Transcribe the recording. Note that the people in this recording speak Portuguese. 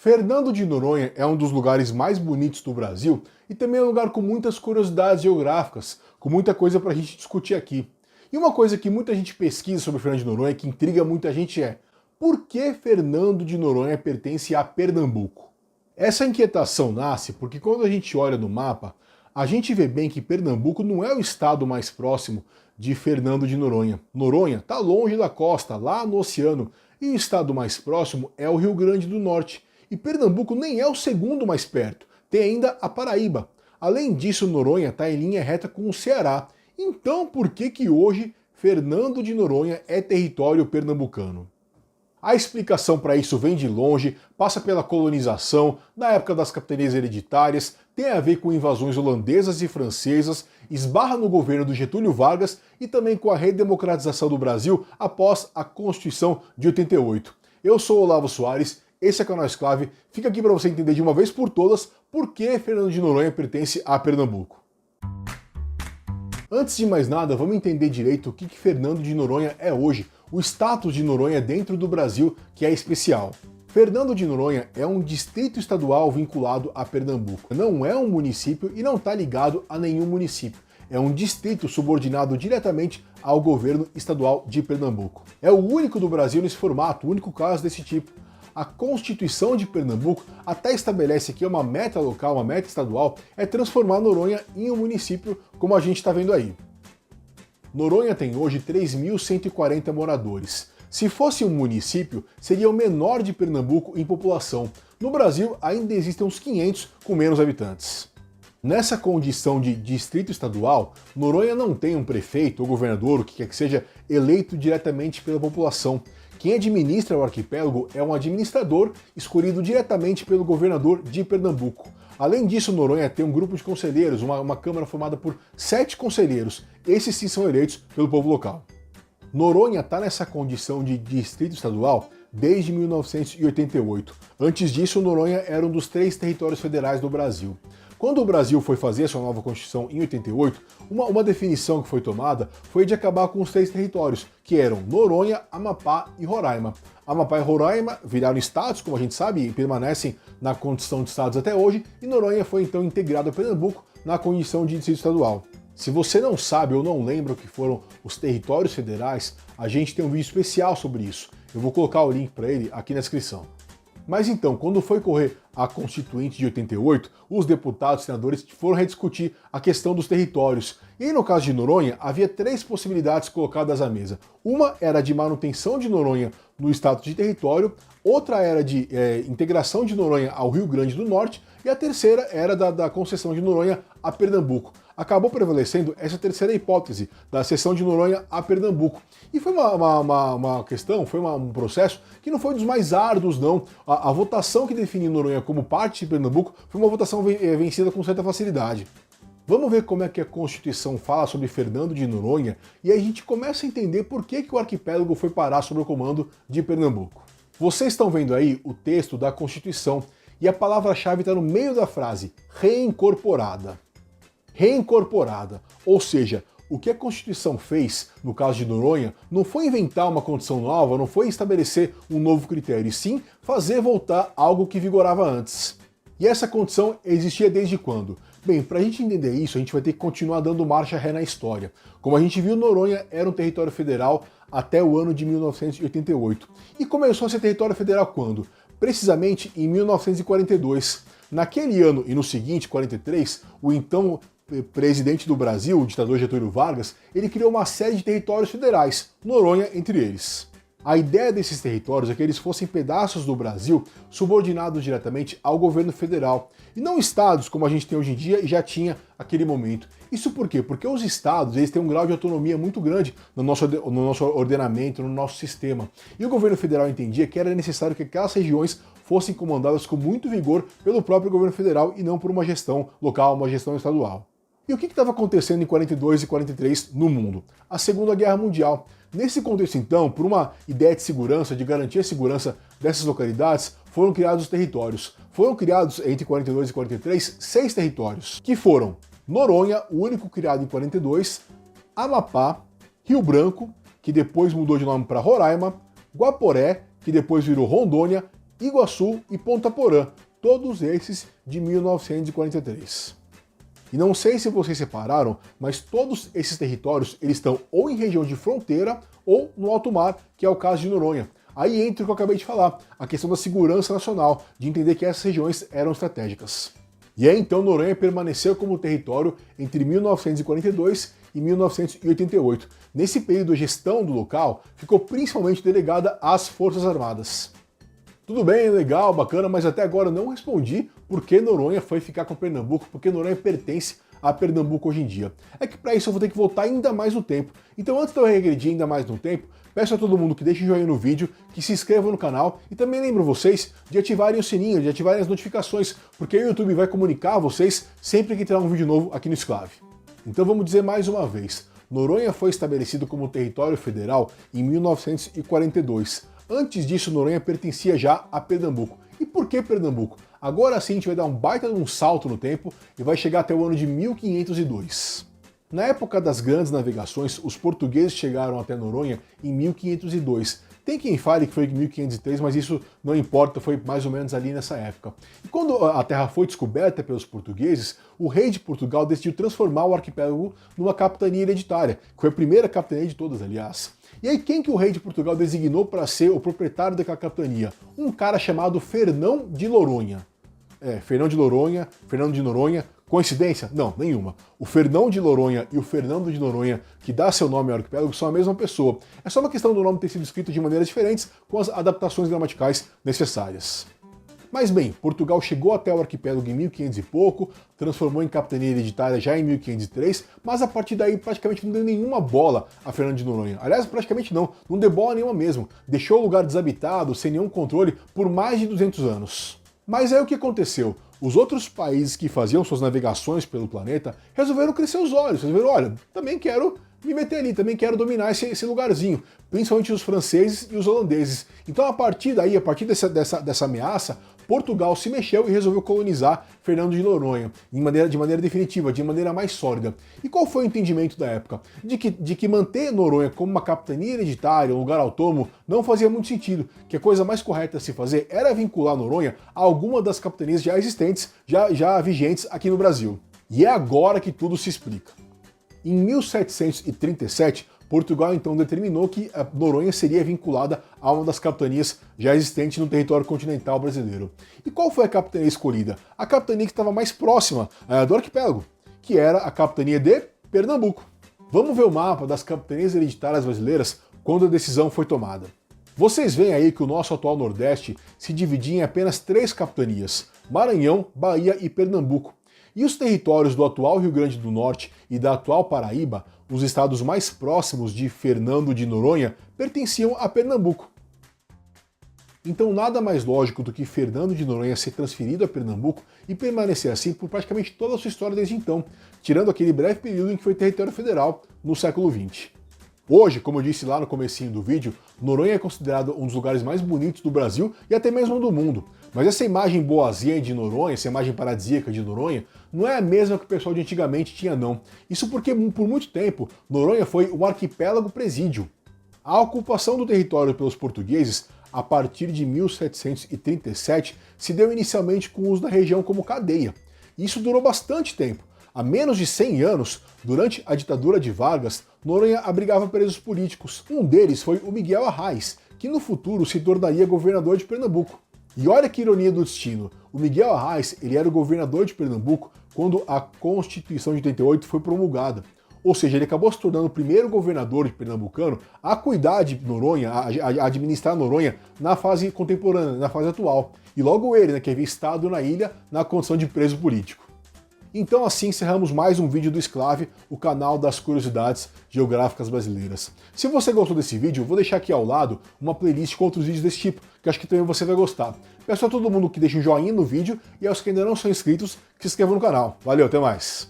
Fernando de Noronha é um dos lugares mais bonitos do Brasil e também é um lugar com muitas curiosidades geográficas, com muita coisa para a gente discutir aqui. E uma coisa que muita gente pesquisa sobre Fernando de Noronha, que intriga muita gente é: por que Fernando de Noronha pertence a Pernambuco? Essa inquietação nasce porque quando a gente olha no mapa, a gente vê bem que Pernambuco não é o estado mais próximo de Fernando de Noronha. Noronha está longe da costa, lá no oceano, e o estado mais próximo é o Rio Grande do Norte. E Pernambuco nem é o segundo mais perto, tem ainda a Paraíba. Além disso, Noronha está em linha reta com o Ceará. Então por que hoje Fernando de Noronha é território pernambucano? A explicação para isso vem de longe, passa pela colonização, na época das capitanias hereditárias, tem a ver com invasões holandesas e francesas, esbarra no governo do Getúlio Vargas e também com a redemocratização do Brasil após a Constituição de 88. Eu sou Olavo Soares, esse é o canal Exclave, fica aqui para você entender de uma vez por todas por que Fernando de Noronha pertence a Pernambuco. Antes de mais nada, vamos entender direito o que Fernando de Noronha é hoje, o status de Noronha dentro do Brasil, que é especial. Fernando de Noronha é um distrito estadual vinculado a Pernambuco. Não é um município e não está ligado a nenhum município. É um distrito subordinado diretamente ao governo estadual de Pernambuco. É o único do Brasil nesse formato, o único caso desse tipo. A Constituição de Pernambuco até estabelece que uma meta local, uma meta estadual, é transformar Noronha em um município, como a gente está vendo aí. Noronha tem hoje 3.140 moradores. Se fosse um município, seria o menor de Pernambuco em população. No Brasil, ainda existem uns 500 com menos habitantes. Nessa condição de distrito estadual, Noronha não tem um prefeito ou governador, o que quer que seja, eleito diretamente pela população. Quem administra o arquipélago é um administrador escolhido diretamente pelo governador de Pernambuco. Além disso, Noronha tem um grupo de conselheiros, uma câmara formada por 7 conselheiros. Esses sim são eleitos pelo povo local. Noronha está nessa condição de distrito estadual desde 1988. Antes disso, Noronha era um dos 3 territórios federais do Brasil. Quando o Brasil foi fazer a sua nova Constituição em 88, uma definição que foi tomada foi de acabar com os 3 territórios, que eram Noronha, Amapá e Roraima. Amapá e Roraima viraram estados, como a gente sabe, e permanecem na condição de estados até hoje, e Noronha foi então integrado a Pernambuco na condição de distrito estadual. Se você não sabe ou não lembra o que foram os territórios federais, a gente tem um vídeo especial sobre isso. Eu vou colocar o link para ele aqui na descrição. Mas então, quando foi correr a Constituinte de 88, os deputados e senadores foram rediscutir a questão dos territórios. E no caso de Noronha, havia 3 possibilidades colocadas à mesa. Uma era de manutenção de Noronha no status de território, outra era de integração de Noronha ao Rio Grande do Norte, e a terceira era da concessão de Noronha a Pernambuco. Acabou prevalecendo essa terceira hipótese, da cessão de Noronha a Pernambuco. E foi uma questão, foi um processo que não foi dos mais árduos, não. A votação que definiu Noronha como parte de Pernambuco foi uma votação vencida com certa facilidade. Vamos ver como é que a Constituição fala sobre Fernando de Noronha, e aí a gente começa a entender por que o arquipélago foi parar sob o comando de Pernambuco. Vocês estão vendo aí o texto da Constituição, e a palavra-chave está no meio da frase, reincorporada. Reincorporada, ou seja, o que a Constituição fez, no caso de Noronha, não foi inventar uma condição nova, não foi estabelecer um novo critério, e sim fazer voltar algo que vigorava antes. E essa condição existia desde quando? Bem, para a gente entender isso, a gente vai ter que continuar dando marcha ré na história. Como a gente viu, Noronha era um território federal até o ano de 1988. E começou a ser território federal quando? Precisamente em 1942. Naquele ano e no seguinte, 43, o então presidente do Brasil, o ditador Getúlio Vargas, ele criou uma série de territórios federais, Noronha entre eles. A ideia desses territórios é que eles fossem pedaços do Brasil subordinados diretamente ao governo federal, e não estados como a gente tem hoje em dia e já tinha naquele momento. Isso por quê? Porque os estados eles têm um grau de autonomia muito grande no nosso ordenamento, no nosso sistema. E o governo federal entendia que era necessário que aquelas regiões fossem comandadas com muito vigor pelo próprio governo federal e não por uma gestão local, uma gestão estadual. E o que estava acontecendo em 42 e 43 no mundo? A Segunda Guerra Mundial. Nesse contexto, então, por uma ideia de segurança, de garantir a segurança dessas localidades, foram criados os territórios. Foram criados, entre 42 e 43, 6 territórios, que foram Noronha, o único criado em 42, Amapá, Rio Branco, que depois mudou de nome para Roraima, Guaporé, que depois virou Rondônia, Iguaçu e Ponta Porã, todos esses de 1943. E não sei se vocês separaram, mas todos esses territórios eles estão ou em região de fronteira ou no alto mar, que é o caso de Noronha. Aí entra o que eu acabei de falar, a questão da segurança nacional, de entender que essas regiões eram estratégicas. E aí então Noronha permaneceu como território entre 1942 e 1988. Nesse período a gestão do local ficou principalmente delegada às Forças Armadas. Tudo bem, legal, bacana, mas até agora eu não respondi por que Noronha foi ficar com Pernambuco, porque Noronha pertence a Pernambuco hoje em dia. É que para isso eu vou ter que voltar ainda mais no tempo. Então antes de eu regredir ainda mais no tempo, peço a todo mundo que deixe o joinha no vídeo, que se inscreva no canal e também lembro vocês de ativarem o sininho, de ativarem as notificações, porque o YouTube vai comunicar a vocês sempre que terá um vídeo novo aqui no Exclave. Então vamos dizer mais uma vez, Noronha foi estabelecido como território federal em 1942. Antes disso, Noronha pertencia já a Pernambuco. E por que Pernambuco? Agora sim a gente vai dar um baita de um salto no tempo e vai chegar até o ano de 1502. Na época das grandes navegações, os portugueses chegaram até Noronha em 1502. Tem quem fale que foi em 1503, mas isso não importa, foi mais ou menos ali nessa época. E quando a terra foi descoberta pelos portugueses, o rei de Portugal decidiu transformar o arquipélago numa capitania hereditária, que foi a primeira capitania de todas, aliás. E aí quem que o rei de Portugal designou para ser o proprietário daquela capitania? Um cara chamado Fernão de Noronha. Fernão de Noronha. Coincidência? Não, nenhuma. O Fernão de Noronha e o Fernando de Noronha, que dá seu nome ao arquipélago, são a mesma pessoa. É só uma questão do nome ter sido escrito de maneiras diferentes, com as adaptações gramaticais necessárias. Mas bem, Portugal chegou até o arquipélago em 1500 e pouco, transformou em capitania hereditária já em 1503, mas a partir daí praticamente não deu nenhuma bola a Fernando de Noronha. Aliás, praticamente não deu bola nenhuma mesmo. Deixou o lugar desabitado, sem nenhum controle, por mais de 200 anos. Mas aí o que aconteceu? Os outros países que faziam suas navegações pelo planeta resolveram crescer os olhos, resolveram, olha, também quero me meter ali, também quero dominar esse lugarzinho, principalmente os franceses e os holandeses. Então a partir daí, a partir dessa ameaça, Portugal se mexeu e resolveu colonizar Fernando de Noronha, de maneira definitiva, de maneira mais sólida. E qual foi o entendimento da época? De que manter Noronha como uma capitania hereditária, um lugar autônomo, não fazia muito sentido, que a coisa mais correta a se fazer era vincular Noronha a alguma das capitanias já existentes, já vigentes aqui no Brasil. E é agora que tudo se explica. Em 1737, Portugal então determinou que a Noronha seria vinculada a uma das capitanias já existentes no território continental brasileiro. E qual foi a capitania escolhida? A capitania que estava mais próxima do arquipélago, que era a capitania de Pernambuco. Vamos ver o mapa das capitanias hereditárias brasileiras quando a decisão foi tomada. Vocês veem aí que o nosso atual Nordeste se dividia em apenas 3 capitanias: Maranhão, Bahia e Pernambuco. E os territórios do atual Rio Grande do Norte e da atual Paraíba, os estados mais próximos de Fernando de Noronha, pertenciam a Pernambuco. Então nada mais lógico do que Fernando de Noronha ser transferido a Pernambuco e permanecer assim por praticamente toda a sua história desde então, tirando aquele breve período em que foi território federal no século XX. Hoje, como eu disse lá no comecinho do vídeo, Noronha é considerado um dos lugares mais bonitos do Brasil e até mesmo do mundo. Mas essa imagem boazinha de Noronha, essa imagem paradisíaca de Noronha, não é a mesma que o pessoal de antigamente tinha não. Isso porque por muito tempo Noronha foi um arquipélago presídio. A ocupação do território pelos portugueses, a partir de 1737, se deu inicialmente com o uso da região como cadeia. Isso durou bastante tempo. Há menos de 100 anos, durante a ditadura de Vargas, Noronha abrigava presos políticos. Um deles foi o Miguel Arraes, que no futuro se tornaria governador de Pernambuco. E olha que ironia do destino, o Miguel Arraes ele era o governador de Pernambuco quando a Constituição de 88 foi promulgada. Ou seja, ele acabou se tornando o primeiro governador de pernambucano a cuidar de Noronha, a administrar Noronha na fase contemporânea, na fase atual. E logo ele, que havia estado na ilha na condição de preso político. Então assim encerramos mais um vídeo do Exclave, o canal das curiosidades geográficas brasileiras. Se você gostou desse vídeo, eu vou deixar aqui ao lado uma playlist com outros vídeos desse tipo, que acho que também você vai gostar. Peço a todo mundo que deixe um joinha no vídeo e aos que ainda não são inscritos, que se inscrevam no canal. Valeu, até mais!